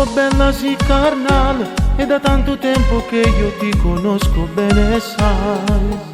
troppo bella, sì carnale, è da tanto tempo che io ti conosco bene, sai.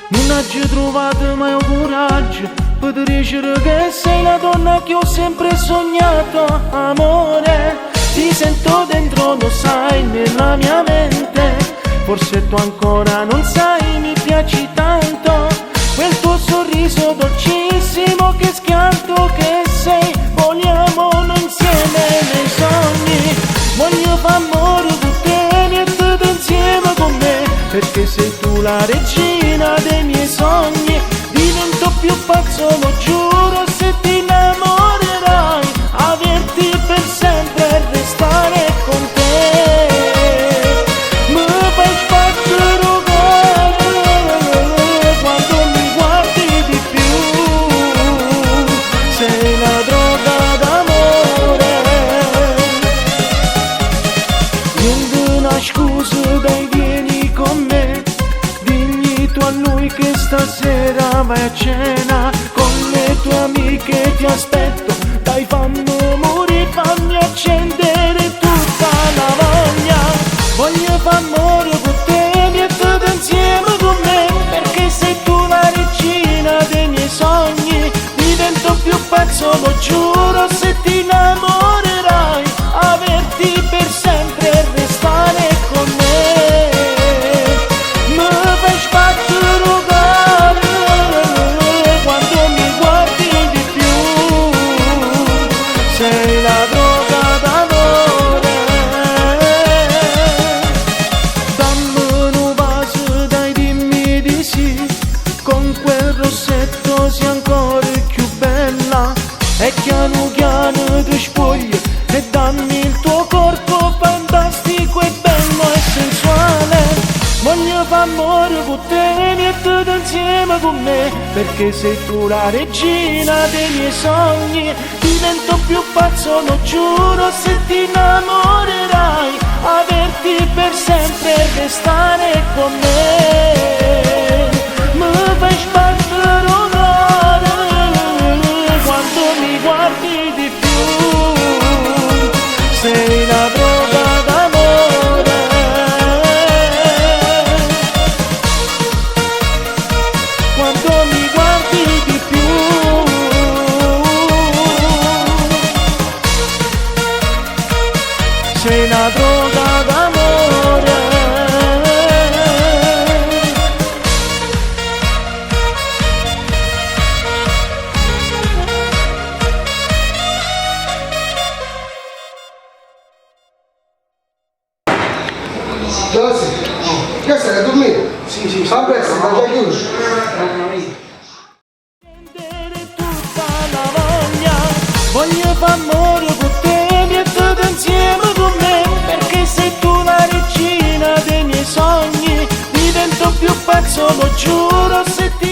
Non ho trovato mai un coraggio per dire che sei la donna che ho sempre sognato, amore. Ti sento dentro, lo sai, nella mia mente. Forse tu ancora non sai, mi piaci tanto. Quel tuo sorriso dolcissimo, che schianto che sei. Vogliamo noi insieme nei sogni. Voglio fare amore con te, niente insieme con me, perché sei tu la regina dei miei sogni. Divento più pazzo, lo giuro, se ti innamorerai. Averti per sempre e restare con te. Mi fai sbattere cuore quando mi guardi di più. Sei la droga d'amore. Niente una scusa, dai, vieni con me. Digli tu a lui che stasera vai a cena con le tue amiche, ti aspetto. Dai, fammi morire, fammi accendere tutta la voglia. Voglio far amore con te, niente insieme con me, perché sei tu la regina dei miei sogni. Divento più pazzo, lo giuro, se ti innamorerai. Averti per sempre e restare con me. Mi fai sbattere cuore quando mi guardi di più. Sei la droga d'amore. Dammi un vaso, dai, dimmi di sì. Con quel rossetto sei ancora più bella. E piano piano ti spogli e dammi il tuo corpo fantastico e bello e sensuale. Voglio fare amore con te, niente insieme con me, perché sei tu la regina dei miei sogni. Divento più pazzo, lo giuro, se ti innamorerai. Averti per sempre e restare con me. Mi fai sbattere cuore quando mi guardi di più. Sei la droga d'amore. Quando mi guardi di più. Sei la droga d'amore. Giossi, che stai a dormire? Sì. Vabbè, sta già chiuso. Tutta la voglia. Voglio far amore con te, niente insieme con me, perché sei tu la regina dei miei sogni. Divento più pazzo, lo giuro, se ti